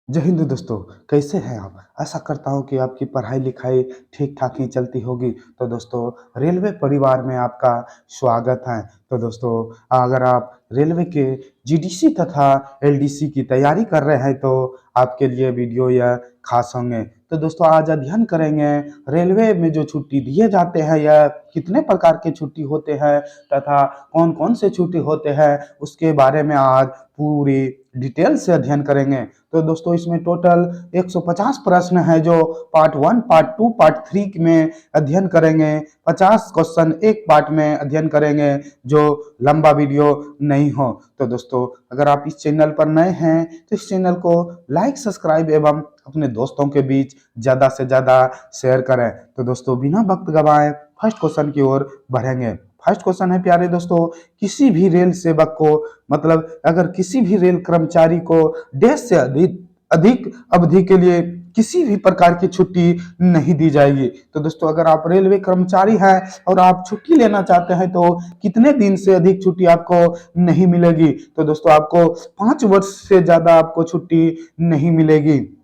जय हिंद दोस्तों। कैसे हैं आप? आशा करता हूँ कि आपकी पढ़ाई लिखाई ठीक ठाक ही चलती होगी। तो दोस्तों, रेलवे परिवार में आपका स्वागत है। तो दोस्तों, अगर आप रेलवे के जीडीसी तथा एलडीसी की तैयारी कर रहे हैं तो आपके लिए वीडियो यह खास होंगे। तो दोस्तों, आज अध्ययन करेंगे रेलवे में जो छुट्टी दिए जाते हैं यह कितने प्रकार के छुट्टी होते हैं तथा कौन कौन से छुट्टी होते हैं उसके बारे में आज पूरी डिटेल से अध्ययन करेंगे। तो दोस्तों, इसमें टोटल 150 प्रश्न है जो पार्ट 1, पार्ट 2, पार्ट 3 में अध्ययन करेंगे। 50 क्वेश्चन एक पार्ट में अध्ययन करेंगे जो लंबा वीडियो नहीं हो। तो दोस्तों, अगर आप इस चैनल पर नए हैं तो इस चैनल को लाइक, सब्सक्राइब एवं अपने दोस्तों के बीच ज़्यादा से ज़्यादा शेयर करें। तो दोस्तों, बिना वक्त गवाए फर्स्ट क्वेश्चन की ओर बढ़ेंगे। फर्स्ट क्वेश्चन है प्यारे दोस्तों, किसी भी रेल सेवक को मतलब अगर किसी भी रेल कर्मचारी को देश से अधिक अधिक अवधि के लिए किसी भी प्रकार की छुट्टी नहीं दी जाएगी। तो दोस्तों, अगर आप रेलवे कर्मचारी हैं और आप छुट्टी लेना चाहते हैं तो कितने दिन से अधिक छुट्टी आपको नहीं मिलेगी? तो दोस्तों, आपको 5 वर्ष से ज्यादा आपको छुट्टी नहीं मिलेगी।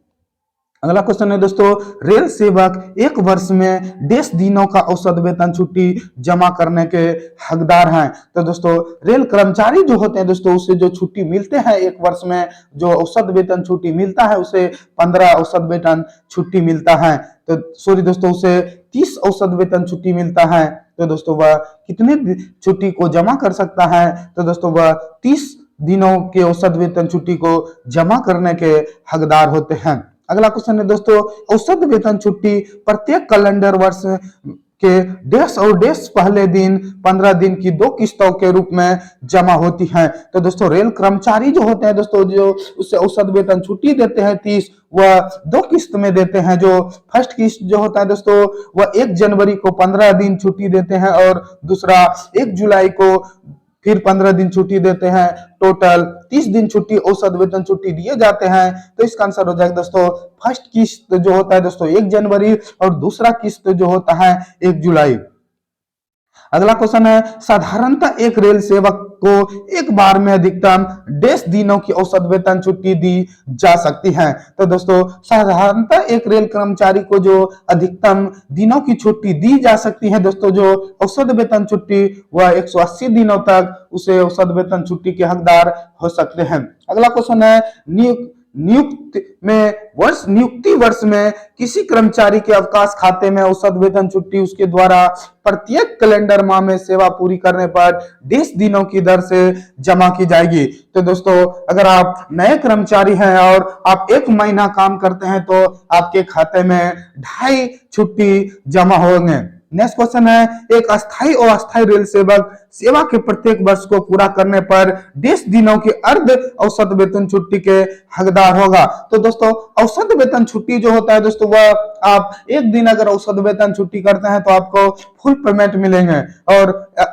अगला क्वेश्चन है दोस्तों, रेल सेवक एक वर्ष में 10 दिनों का औसत वेतन छुट्टी जमा करने के हकदार हैं। तो दोस्तों, रेल कर्मचारी जो होते हैं दोस्तों, उसे जो छुट्टी मिलते हैं एक वर्ष में जो औसत वेतन छुट्टी मिलता है उसे 15 औसत वेतन छुट्टी मिलता है। तो सॉरी दोस्तों, उसे 30 औसत वेतन छुट्टी मिलता है। तो दोस्तों, वह कितने छुट्टी को जमा कर सकता है? तो दोस्तों, वह 30 दिनों के औसत वेतन छुट्टी को जमा करने के हकदार होते हैं। अगला क्वेश्चन है दोस्तों, औसत वेतन छुट्टी प्रत्येक कैलेंडर वर्ष के डेढ़ और डेढ़ पहले दिन 15 दिन की 2 किस्तों के रूप में जमा होती हैं। तो दोस्तों, रेल कर्मचारी जो होते हैं दोस्तों, जो उससे औसत वेतन छुट्टी देते हैं 30, वह 2 किस्त में देते हैं। जो फर्स्ट किस्त जो होता है दोस्तों, वह 1 जनवरी को 15 दिन छुट्टी देते हैं और दूसरा 1 जुलाई को फिर 15 दिन छुट्टी देते हैं। टोटल 30 दिन छुट्टी औसत वेतन छुट्टी दिए जाते हैं। तो इसका आंसर हो जाएगा दोस्तों, फर्स्ट किस्त जो होता है दोस्तों 1 जनवरी और दूसरा किस्त जो होता है 1 जुलाई। अगला क्वेश्चन है, साधारणतः एक रेल सेवक को एक बार में अधिकतम 10 दिनों की औसत वेतन छुट्टी दी जा सकती है। तो दोस्तों, साधारणतः एक रेल कर्मचारी को जो अधिकतम दिनों की छुट्टी दी जा सकती है दोस्तों, जो औसत वेतन छुट्टी वह 180 दिनों तक उसे औसत वेतन छुट्टी के हकदार हो सकते हैं। अगला क्वेश्चन है, नियुक्ति वर्ष में किसी कर्मचारी के अवकाश खाते में औसत वेतन छुट्टी उसके द्वारा प्रत्येक कैलेंडर माह में सेवा पूरी करने पर 10 दिनों की दर से जमा की जाएगी। तो दोस्तों, अगर आप नए कर्मचारी हैं और आप 1 महीना काम करते हैं तो आपके खाते में 2.5 छुट्टी जमा होंगे। नेक्स्ट क्वेश्चन है, एक अस्थायी और अस्थायी रेल सेवक सेवा के प्रत्येक वर्ष को पूरा करने पर 10 दिनों की अर्ध औसत वेतन छुट्टी के हकदार होगा। तो दोस्तों, औसत वेतन छुट्टी जो होता है दोस्तों, वह आप एक दिन अगर औसत वेतन छुट्टी करते हैं तो आपको फुल पेमेंट मिलेंगे। और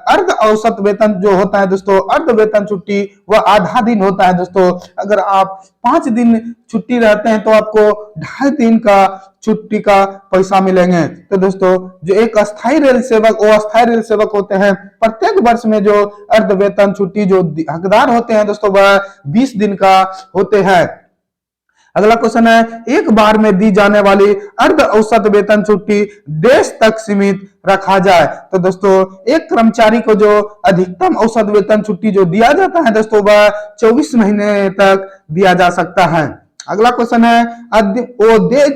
अर्ध औसत वेतन जो होता है दोस्तों, अर्ध वेतन छुट्टी वह आधा दिन होता है दोस्तों। अगर आप 5 दिन छुट्टी रहते हैं तो आपको 2.5 दिन का छुट्टी का पैसा मिलेंगे। तो दोस्तों, जो एक अस्थायी रेल सेवक और अस्थायी रेल सेवक होते हैं, प्रत्येक वर्ष में जो अर्ध वेतन छुट्टी जो हकदार होते हैं दोस्तों, वह 20 दिन का होते हैं। अगला क्वेश्चन है, एक बार में दी जाने वाली अर्ध औसत वेतन छुट्टी देश तक सीमित रखा जाए। तो दोस्तों, एक कर्मचारी को जो अधिकतम औसत वेतन छुट्टी जो दिया जाता है दोस्तों, वह 24 महीने तक दिया जा सकता है। अगला क्वेश्चन है, देय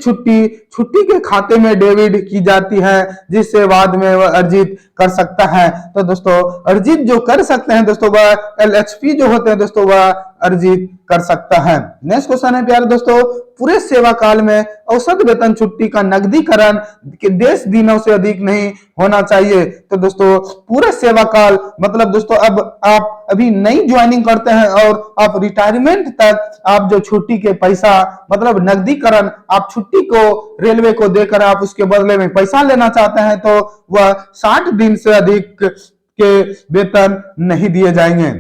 छुट्टी के खाते में डेबिट की जाती है जिससे बाद में वह अर्जित कर सकता है। तो दोस्तों, अर्जित जो कर सकते हैं दोस्तों, वह एलएचपी जो होते हैं दोस्तों, वह अर्जित कर सकता है। नेक्स्ट क्वेश्चन है प्यारे दोस्तों, पूरे सेवा काल में औसत वेतन छुट्टी का नकदीकरण 10 दिनों से अधिक नहीं होना चाहिए। तो दोस्तों, पूरे सेवा काल मतलब दोस्तों, अब आप अभी नई ज्वाइनिंग करते हैं और आप रिटायरमेंट तक आप जो छुट्टी के पैसा मतलब नकदीकरण आप छुट्टी को रेलवे को देकर आप उसके बदले में पैसा लेना चाहते हैं तो वह 60 दिन से अधिक के वेतन नहीं दिए जाएंगे।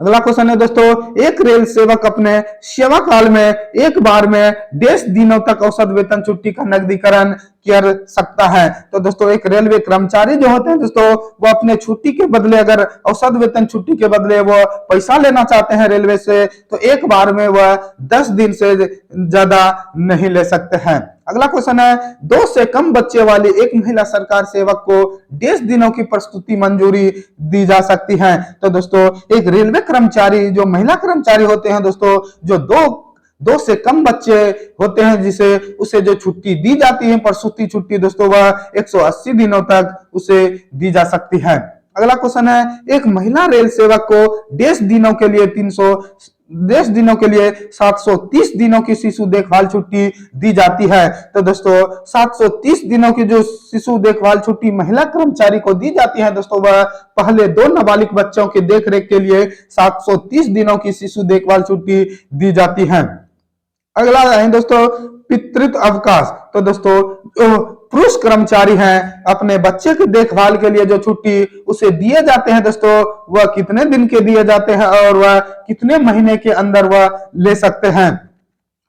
अगला क्वेश्चन है दोस्तों, एक रेल सेवक अपने सेवा काल में एक बार में 10 दिनों तक औसत वेतन छुट्टी का नकदीकरण कर सकता है। तो दोस्तों एक रेलवे कर्मचारी जो होते हैं दोस्तों, वो अपने छुट्टी के बदले, अगर औसत वेतन छुट्टी के बदले वो पैसा लेना चाहते हैं रेलवे से, तो एक बार में वह 10 दिन से ज्यादा नहीं ले सकते हैं। अगला क्वेश्चन है, 2 से कम बच्चे वाली एक महिला सरकार सेवक को 10 दिनों की प्रस्तुति मंजूरी दी जा सकती है। तो दोस्तों एक रेलवे कर्मचारी, जो महिला कर्मचारी होते हैं दोस्तों, जो दो से कम बच्चे होते हैं, जिसे उसे जो छुट्टी दी जाती है प्रसूति छुट्टी दोस्तों, वह 180 दिनों तक उसे दी जा सकती है। अगला क्वेश्चन है, एक महिला रेल सेवक को 10 दिनों के लिए 730 दिनों की शिशु देखभाल छुट्टी दी जाती है। तो दोस्तों 730 दिनों की जो शिशु देखभाल छुट्टी महिला कर्मचारी को दी जाती है दोस्तों, वह पहले 2 नाबालिग बच्चों की देखरेख के लिए 730 दिनों की शिशु देखभाल छुट्टी दी जाती है। अगला है दोस्तों पितृत्व अवकाश। तो दोस्तों जो पुरुष कर्मचारी हैं, अपने बच्चे की देखभाल के लिए जो छुट्टी उसे दिए जाते हैं दोस्तों, वह कितने दिन के दिए जाते हैं और वह कितने महीने के अंदर वह ले सकते हैं।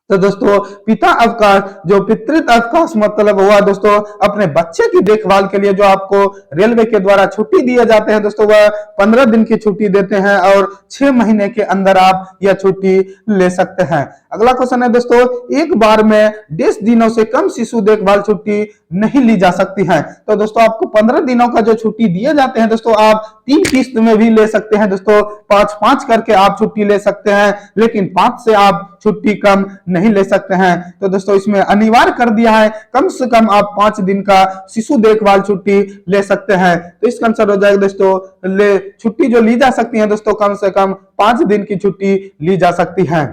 तो दोस्तों पिता अवकाश, जो पितृत्व अवकाश मतलब हुआ दोस्तों, अपने बच्चे की देखभाल के लिए जो आपको रेलवे के द्वारा छुट्टी दिए जाते हैं दोस्तों, वह 15 दिन की छुट्टी देते हैं और 6 महीने के अंदर आप यह छुट्टी ले सकते हैं। अगला क्वेश्चन है दोस्तों, एक बार में 10 दिनों से कम शिशु देखभाल छुट्टी नहीं ली जा सकती है। तो दोस्तों आपको 15 दिनों का जो छुट्टी दिए जाते हैं दोस्तों, आप 3 किस्त में भी ले सकते हैं दोस्तों, 5-5 करके आप छुट्टी ले सकते हैं, लेकिन 5 से आप छुट्टी कम नहीं ले सकते हैं। तो दोस्तों इसमें अनिवार्य कर दिया है, कम से कम आप 5 दिन का शिशु देखभाल छुट्टी ले सकते हैं। तो इसका आंसर हो जाएगा दोस्तों, छुट्टी जो ली जा सकती है दोस्तों, कम से कम 5 दिन की छुट्टी ली जा सकती है।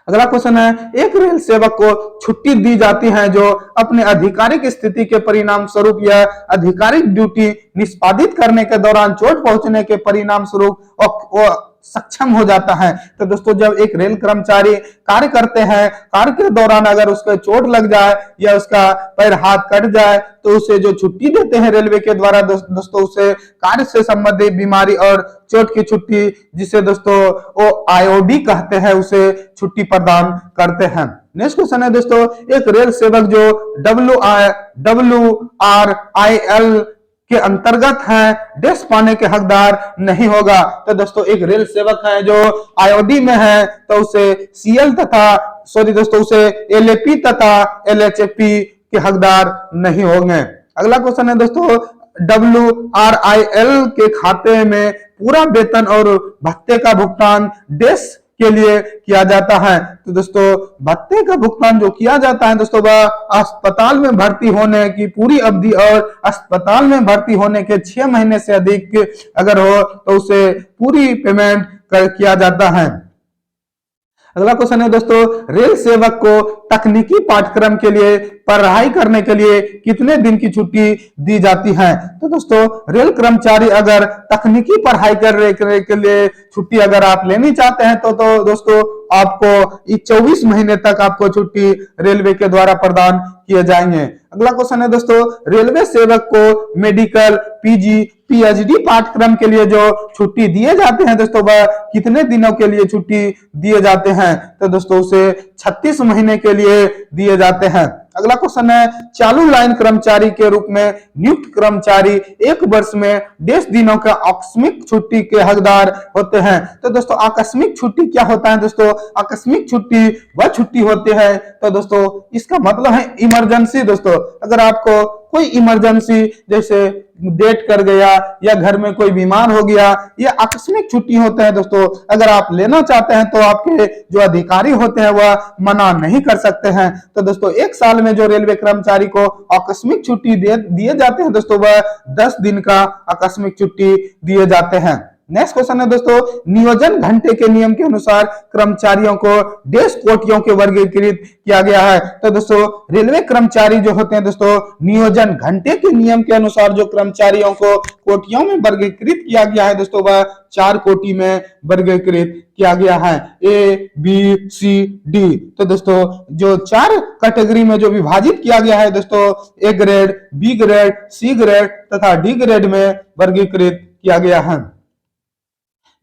अगला क्वेश्चन है, एक रेल सेवक को छुट्टी दी जाती है जो अपने आधिकारिक स्थिति के परिणाम स्वरूप या आधिकारिक ड्यूटी निष्पादित करने के दौरान चोट पहुंचने के परिणाम स्वरूप सक्षम हो जाता है। तो दोस्तों जब एक रेल कर्मचारी कार्य करते हैं, कार्य के दौरान अगर उसको चोट लग जाए या उसका पैर हाथ कट जाए, तो उसे जो छुट्टी देते हैं रेलवे के द्वारा दोस्तों, उसे कार्य से संबंधित बीमारी और चोट की छुट्टी, जिसे दोस्तों वो आईओडी कहते हैं, उसे छुट्टी प्रदान करते हैं। नेक्स्ट क्वेश्चन है दोस्तों, एक रेल सेवक जो WRIL के अंतर्गत है डेस्क पाने के हकदार नहीं होगा। तो दोस्तों एक रेल सेवक है जो आईओडी में है, तो उसे उसे LAP तथा LHP के हकदार नहीं होंगे। अगला क्वेश्चन है दोस्तों, WRIL के खाते में पूरा वेतन और भत्ते का भुगतान डेस्क के लिए किया जाता है। तो दोस्तों भत्ते का भुगतान जो किया जाता है दोस्तों, वह अस्पताल में भर्ती होने की पूरी अवधि और अस्पताल में भर्ती होने के 6 महीने से अधिक अगर हो तो उसे पूरी पेमेंट किया जाता है। अगला क्वेश्चन है दोस्तों, रेल सेवक को तकनीकी पाठ्यक्रम के लिए पढ़ाई करने के लिए कितने दिन की छुट्टी दी जाती है। तो दोस्तों रेल कर्मचारी अगर तकनीकी पढ़ाई करने के लिए छुट्टी अगर आप लेनी चाहते हैं तो दोस्तों आपको 24 महीने तक आपको छुट्टी रेलवे के द्वारा प्रदान किए जाएंगे। अगला क्वेश्चन है दोस्तों, रेलवे सेवक को मेडिकल, PG, PhD पाठ्यक्रम के लिए जो छुट्टी दिए जाते हैं दोस्तों, वह कितने दिनों के लिए छुट्टी दिए जाते हैं। तो दोस्तों उसे 36 महीने के लिए दिए जाते हैं। अगला क्वेश्चन है, चालू लाइन कर्मचारी के रूप में नियुक्त कर्मचारी 1 वर्ष में 10 दिनों का आकस्मिक छुट्टी के हकदार होते हैं। तो दोस्तों आकस्मिक छुट्टी क्या होता है दोस्तों, आकस्मिक छुट्टी वह छुट्टी होती है, तो दोस्तों इसका मतलब है इमरजेंसी। दोस्तों अगर आपको कोई इमरजेंसी जैसे डेट कर गया या घर में कोई बीमार हो गया, ये आकस्मिक छुट्टी होते हैं दोस्तों। अगर आप लेना चाहते हैं तो आपके जो अधिकारी होते हैं वह मना नहीं कर सकते हैं। तो दोस्तों 1 साल में जो रेलवे कर्मचारी को आकस्मिक छुट्टी दिए जाते हैं दोस्तों, वह 10 दिन का आकस्मिक छुट्टी दिए जाते हैं। नेक्स्ट क्वेश्चन है दोस्तों, नियोजन घंटे के नियम के अनुसार कर्मचारियों को डेस्क कोटियों के वर्गीकृत किया गया है। तो दोस्तों रेलवे कर्मचारी जो होते हैं दोस्तों, नियोजन घंटे के नियम के अनुसार जो कर्मचारियों को कोटियों में वर्गीकृत किया गया है दोस्तों, वह 4 कोटि में वर्गीकृत किया गया है, ABCD। तो दोस्तों जो 4 कैटेगरी में जो विभाजित किया गया है दोस्तों, A grade, B grade, C grade तथा D ग्रेड में वर्गीकृत किया गया है।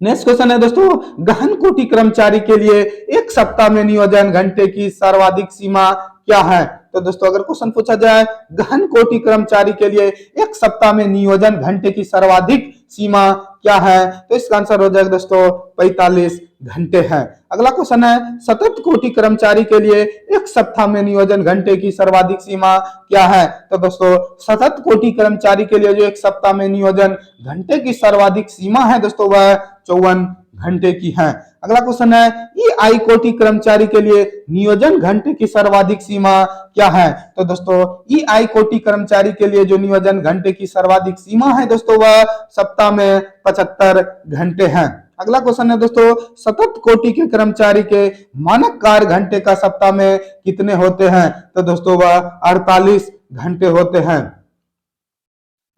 नेक्स्ट क्वेश्चन है दोस्तों, गहन कोटि कर्मचारी के लिए एक सप्ताह में नियोजन घंटे की सर्वाधिक सीमा क्या है? तो दोस्तों अगर क्वेश्चन पूछा जाए गहन कोटि कर्मचारी के लिए एक सप्ताह में नियोजन घंटे की सर्वाधिक सीमा क्या है, तो इसका आंसर हो जाएगा दोस्तों 45 घंटे है। अगला क्वेश्चन है, सतत कोटि कर्मचारी के लिए एक सप्ताह में नियोजन घंटे की सर्वाधिक सीमा क्या है? तो दोस्तों सतत कोटि कर्मचारी के लिए जो एक सप्ताह में नियोजन घंटे की सर्वाधिक सीमा है दोस्तों वह 54 घंटे की है। अगला क्वेश्चन है, ईआई कोटि कर्मचारी के लिए नियोजन घंटे की सर्वाधिक सीमा क्या है? तो दोस्तों ईआई कोटि कर्मचारी के लिए जो नियोजन घंटे की सर्वाधिक सीमा है दोस्तों वह सप्ताह में 75 घंटे हैं। अगला क्वेश्चन है दोस्तों, सतत कोटि के कर्मचारी के मानक कार्य घंटे का सप्ताह में कितने होते हैं? तो दोस्तों वह 48 घंटे होते हैं।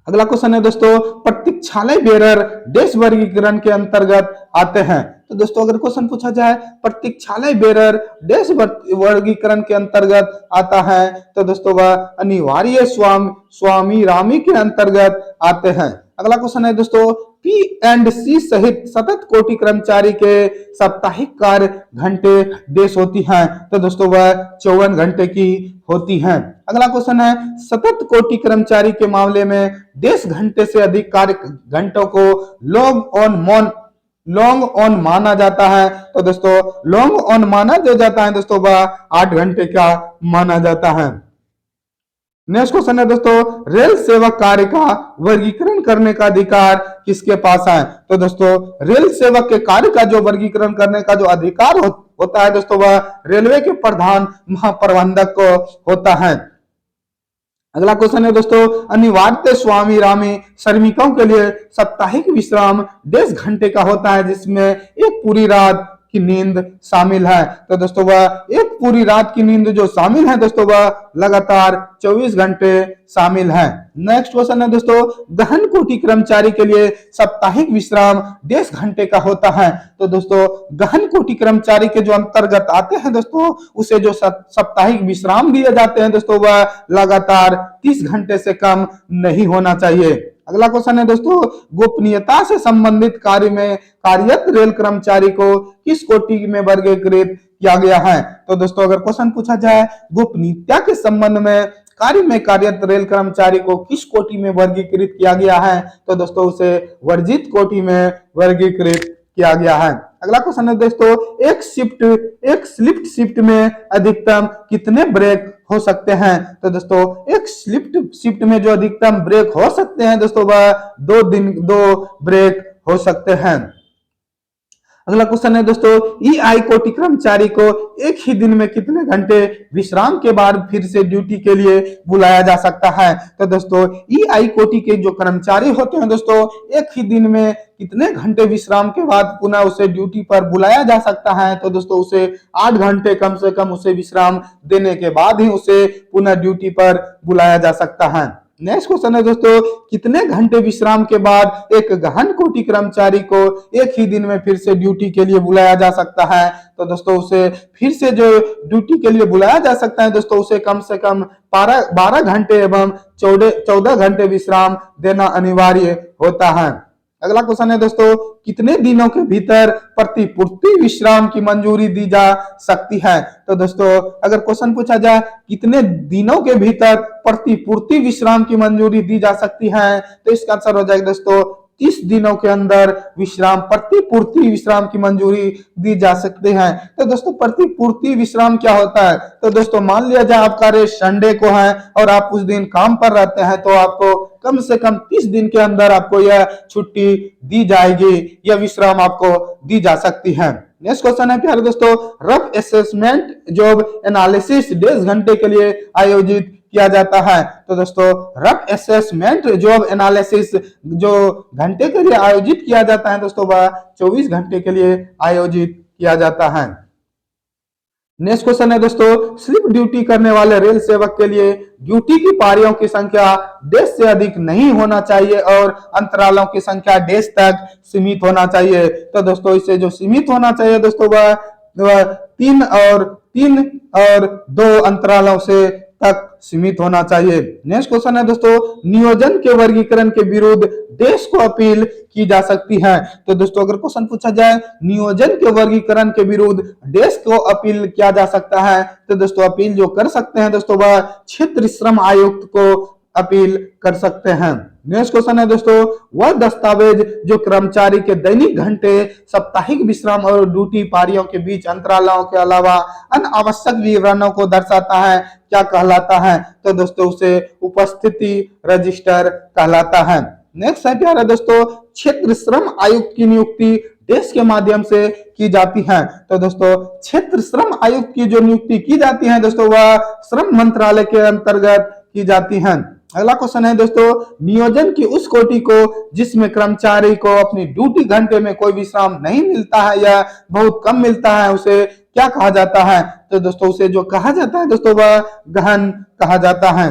अगला क्वेश्चन है दोस्तों, प्रतीक्षालय बेरर देश वर्गीकरण के अंतर्गत आते हैं। तो दोस्तों अगर क्वेश्चन पूछा जाए प्रतीक्षालय बेरर देश वर्गीकरण के अंतर्गत आता है, तो दोस्तों वह अनिवार्य स्वामी रामी के अंतर्गत आते हैं। अगला क्वेश्चन है दोस्तों, पी एंड सी सहित सतत कोटि कर्मचारी के साप्ताहिक कार्य घंटे देश होती हैं, तो दोस्तों वह 54 घंटे की होती हैं। अगला क्वेश्चन है, सतत कोटि कर्मचारी के मामले में देश घंटे से अधिक कार्य घंटों को लॉन्ग ऑन माना जाता है। तो दोस्तों लॉन्ग ऑन माना जो जाता है दोस्तों वह 8 घंटे का माना जाता है। नेक्स्ट क्वेश्चन है दोस्तों, रेल सेवक कार्य का वर्गीकरण करने का अधिकार किसके पास है? तो दोस्तों रेल सेवक के कार्य का जो वर्गीकरण करने का जो अधिकार होता है दोस्तों वह रेलवे के प्रधान महाप्रबंधक को होता है। अगला क्वेश्चन है दोस्तों, अनिवार्य स्वामी रामी श्रमिकों के लिए साप्ताहिक विश्राम 10 घंटे का होता है जिसमें एक पूरी रात की नींद शामिल है। तो दोस्तों वह एक पूरी रात की नींद जो शामिल है दोस्तों वह लगातार 24 घंटे शामिल है। नेक्स्ट क्वेश्चन है दोस्तों, गहन कोटि कर्मचारी के लिए साप्ताहिक विश्राम 10 घंटे का होता है। तो दोस्तों गहन कोटि कर्मचारी के जो अंतर्गत आते हैं दोस्तों उसे जो साप्ताहिक विश्राम दिए जाते हैं दोस्तों वह लगातार 30 घंटे से कम नहीं होना चाहिए। अगला क्वेश्चन है दोस्तों, गोपनीयता से संबंधित कार्य में कार्यरत रेल कर्मचारी को किस कोटि में वर्गीकृत किया गया है? तो दोस्तों अगर क्वेश्चन पूछा जाए गोपनीयता के संबंध में कार्य में कार्यरत रेल कर्मचारी को किस कोटि में वर्गीकृत किया गया है, तो दोस्तों उसे वर्जित कोटि में वर्गीकृत किया गया है। अगला क्वेश्चन है दोस्तों, एक स्लिप शिफ्ट में अधिकतम कितने ब्रेक हो सकते हैं? तो दोस्तों एक स्लिप शिफ्ट में जो अधिकतम ब्रेक हो सकते हैं दोस्तों वह 2 ब्रेक हो सकते हैं। अगला क्वेश्चन है दोस्तों, ईआई कोटि कर्मचारी को एक ही दिन में कितने घंटे विश्राम के बाद फिर से ड्यूटी के लिए बुलाया जा सकता है? तो दोस्तों ईआई कोटि के जो कर्मचारी होते हैं दोस्तों एक ही दिन में कितने घंटे विश्राम के बाद पुनः उसे ड्यूटी पर बुलाया जा सकता है? तो दोस्तों उसे 8 घंटे कम से कम उसे विश्राम देने के बाद ही उसे पुनः ड्यूटी पर बुलाया जा सकता है। नेक्स्ट क्वेश्चन है दोस्तों, कितने घंटे विश्राम के बाद एक गहन कोटि कर्मचारी को एक ही दिन में फिर से ड्यूटी के लिए बुलाया जा सकता है? तो दोस्तों उसे फिर से जो ड्यूटी के लिए बुलाया जा सकता है दोस्तों उसे कम से कम 12 घंटे एवं 14 घंटे विश्राम देना अनिवार्य होता है। अगला क्वेश्चन है दोस्तों, कितने दिनों के भीतर प्रतिपूर्ति विश्राम की मंजूरी दी जा सकती है? तो दोस्तों अगर क्वेश्चन पूछा जाए कितने दिनों के भीतर प्रतिपूर्ति विश्राम की मंजूरी दी जा सकती है, तो इसका आंसर हो जाएगा दोस्तों 30 दिनों के अंदर प्रतिपूर्ति विश्राम की मंजूरी दी जा सकती है। तो दोस्तों प्रतिपूर्ति विश्राम क्या होता है? तो दोस्तों मान लिया जाए आपका रेस्ट संडे को है और आप उस दिन काम पर रहते हैं तो आपको कम से कम 30 दिन के अंदर आपको यह छुट्टी दी जाएगी, यह विश्राम आपको दी जा सकती है। नेक्स्ट क्वेश्चन है प्यारे दोस्तों, रफ असेसमेंट जॉब एनालिसिस 10 घंटे के लिए आयोजित किया जाता है। तो दोस्तों रफ असेसमेंट जॉब एनालिसिस जो घंटे के लिए आयोजित किया जाता है दोस्तों वह 24 घंटे के लिए आयोजित किया जाता है। नेक्स्ट क्वेश्चन है दोस्तों, स्लिप ड्यूटी करने वाले रेल सेवक के लिए ड्यूटी की पारियों की संख्या 10 से अधिक नहीं होना चाहिए और अंतरालों की संख्या 10 तक सीमित होना चाहिए। तो दोस्तों इसे जो सीमित होना चाहिए दोस्तों वह 3 और 2 अंतरालों से तक सीमित होना चाहिए। नेक्स्ट क्वेश्चन है दोस्तों, नियोजन के वर्गीकरण के विरुद्ध देश को अपील की जा सकती है। तो दोस्तों अगर क्वेश्चन पूछा जाए नियोजन के वर्गीकरण के विरुद्ध देश को अपील किया जा सकता है, तो दोस्तों अपील जो कर सकते हैं दोस्तों वह क्षेत्र श्रम आयुक्त को अपील कर सकते हैं। नेक्स्ट क्वेश्चन है दोस्तों, वह दस्तावेज जो कर्मचारी के दैनिक घंटे, साप्ताहिक विश्राम और ड्यूटी पारियों के बीच अंतरालों के अलावा अन्य आवश्यक विवरणों को दर्शाता है, क्या कहलाता है? तो दोस्तों उसे उपस्थिति रजिस्टर कहलाता है। नेक्स्ट है प्यारे दोस्तों, क्षेत्र श्रम आयुक्त की नियुक्ति देश के माध्यम से की जाती है। तो दोस्तों क्षेत्र श्रम आयुक्त की जो नियुक्ति की जाती है दोस्तों वह श्रम मंत्रालय के अंतर्गत की जाती है। अगला क्वेश्चन है दोस्तों, नियोजन की उस कोटि को जिसमें कर्मचारी को अपनी ड्यूटी घंटे में कोई विश्राम नहीं मिलता है या बहुत कम मिलता है, उसे क्या कहा जाता है? तो दोस्तों उसे जो कहा जाता है दोस्तों वह गहन कहा जाता है।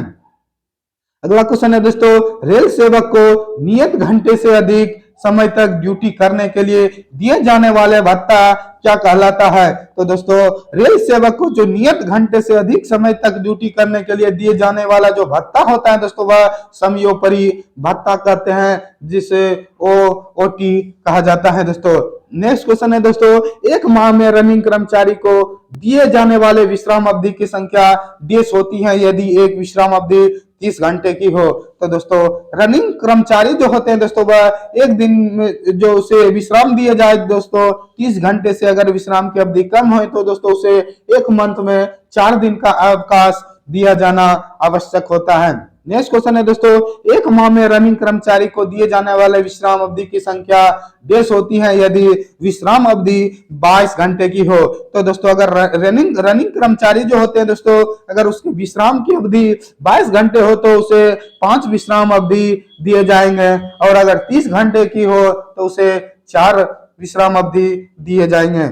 अगला क्वेश्चन है दोस्तों, रेल सेवक को नियत घंटे से अधिक समय तक ड्यूटी करने के लिए दिए जाने वाले भत्ता क्या कहलाता है? तो दोस्तों रेल सेवक को जो नियत घंटे से अधिक समय तक ड्यूटी करने के लिए दिए जाने वाला जो भत्ता होता है दोस्तों वह समयोपरि भत्ता कहते हैं, जिसे ओटी कहा जाता है दोस्तों। नेक्स्ट क्वेश्चन है दोस्तों, एक माह में रनिंग कर्मचारी को दिए जाने वाले विश्राम अवधि की संख्या डेज होती है यदि एक विश्राम अवधि 30 घंटे की हो। तो दोस्तों रनिंग कर्मचारी जो होते हैं दोस्तों वह एक दिन में जो उसे विश्राम दिया जाए दोस्तों 30 घंटे से अगर विश्राम की अवधि कम हो तो दोस्तों उसे एक मंथ में 4 दिन का अवकाश दिया जाना आवश्यक होता है। नेक्स्ट क्वेश्चन है दोस्तों, एक माह में रनिंग कर्मचारी को दिए जाने वाले विश्राम अवधि की संख्या डेज होती है यदि विश्राम अवधि 22 घंटे की हो। तो दोस्तों अगर रनिंग कर्मचारी जो होते हैं दोस्तों अगर उसकी विश्राम की अवधि 22 घंटे हो तो उसे 5 विश्राम अवधि दिए जाएंगे, और अगर 30 घंटे की हो तो उसे 4 विश्राम अवधि दिए जाएंगे।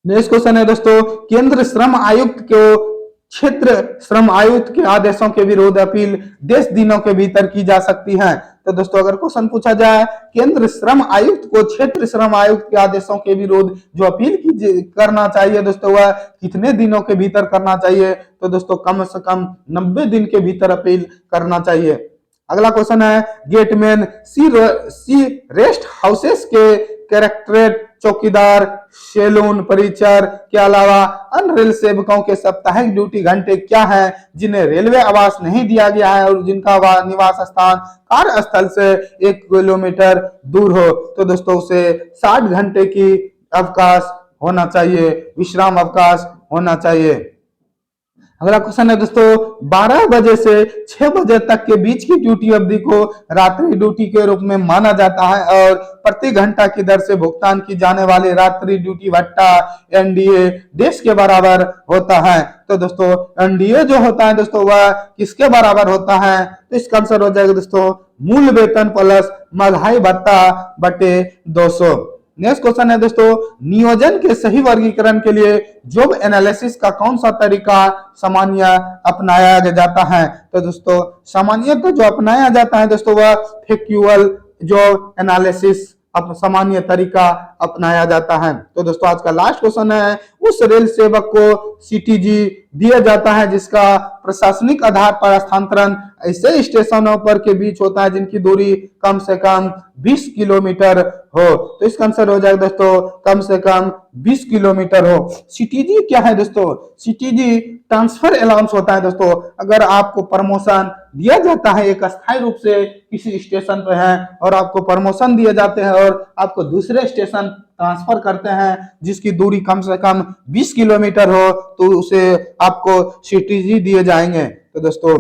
नेक्स्ट क्वेश्चन है दोस्तों, केंद्र श्रम आयुक्त को क्षेत्र श्रम आयुक्त के आदेशों के विरुद्ध अपील 10 दिनों के भीतर की जा सकती है। तो दोस्तों अगर क्वेश्चन पूछा जाए केंद्र श्रम आयुक्त को क्षेत्र श्रम आयुक्त के आदेशों के विरुद्ध जो अपील करना चाहिए दोस्तों वह कितने दिनों के भीतर करना चाहिए? तो दोस्तों कम से कम 90 दिन के भीतर अपील करना चाहिए। अगला क्वेश्चन है, गेटमैन सी रेस्ट हाउसेस के कलेक्ट्रेट चौकीदार सैलून परिचार के अलावा अन्य रेल सेवकों के साप्ताहिक ड्यूटी घंटे क्या हैं जिन्हें रेलवे आवास नहीं दिया गया है और जिनका निवास स्थान कार्यस्थल से 1 किलोमीटर दूर हो? तो दोस्तों उसे 60 घंटे की अवकाश होना चाहिए, विश्राम अवकाश होना चाहिए। अगला क्वेश्चन है दोस्तों, 12 बजे से 6 बजे तक के बीच की ड्यूटी अवधि को रात्रि ड्यूटी के रूप में माना जाता है और प्रति घंटा की दर से भुगतान की जाने वाली रात्रि ड्यूटी भत्ता एनडीए डेज के बराबर होता है। तो दोस्तों एनडीए जो होता है दोस्तों वह किसके बराबर होता है? तो इसका आंसर हो जाएगा दोस्तों मूल वेतन प्लस महंगाई भत्ता बटे 200। नेक्स्ट क्वेश्चन है दोस्तों, नियोजन के सही वर्गीकरण के लिए जॉब एनालिसिस का कौन सा तरीका सामान्य अपनाया जाता है? तो दोस्तों सामान्यतः जो अपनाया जाता है दोस्तों वह फैक्चुअल जॉब एनालिसिस सामान्य तरीका अपनाया जाता है। तो दोस्तों आज का लास्ट क्वेश्चन है, उस रेल सेवक को सीटीजी दिया जाता है जिसका प्रशासनिक आधार पर स्थानांतरण ऐसे स्टेशनों पर के बीच होता है जिनकी दूरी कम से कम 20 किलोमीटर हो। तो इसका आंसर हो जाएगा दोस्तों कम से कम 20 किलोमीटर हो। सीटीजी क्या है दोस्तों? सीटीजी ट्रांसफर अलाउंस होता है दोस्तों। अगर आपको प्रमोशन दिया जाता है एक अस्थायी रूप से किसी स्टेशन पे है और आपको प्रमोशन दिए जाते हैं और आपको दूसरे स्टेशन ट्रांसफर करते हैं जिसकी दूरी कम से कम 20 किलोमीटर हो तो उसे आपको सीटीजी दिए जाएंगे। तो दोस्तों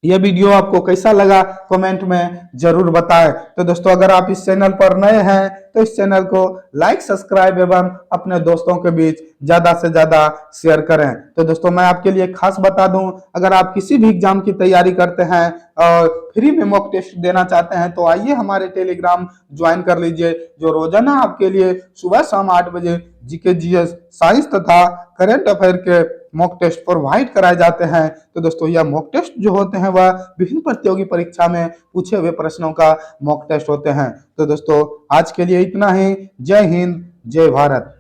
यह वीडियो आपको कैसा लगा कमेंट में जरूर बताएं। तो दोस्तों अगर आप इस चैनल पर नए हैं तो इस चैनल को लाइक सब्सक्राइब एवं अपने दोस्तों के बीच ज्यादा से ज्यादा शेयर करें। तो दोस्तों मैं आपके लिए खास बता दूं, अगर आप किसी भी एग्जाम की तैयारी करते हैं और फ्री में मॉक टेस्ट देना चाहते हैं तो आइए हमारे टेलीग्राम ज्वाइन कर लीजिए, जो रोजाना आपके लिए सुबह शाम 8 बजे जीके जीएस साइंस तथा करंट अफेयर के मॉक टेस्ट प्रोवाइड कराए जाते हैं। तो दोस्तों यह मॉक टेस्ट जो होते हैं वह विभिन्न प्रतियोगी परीक्षा में पूछे हुए प्रश्नों का मॉक टेस्ट होते हैं। तो दोस्तों आज के लिए इतना ही। जय हिंद, जय भारत।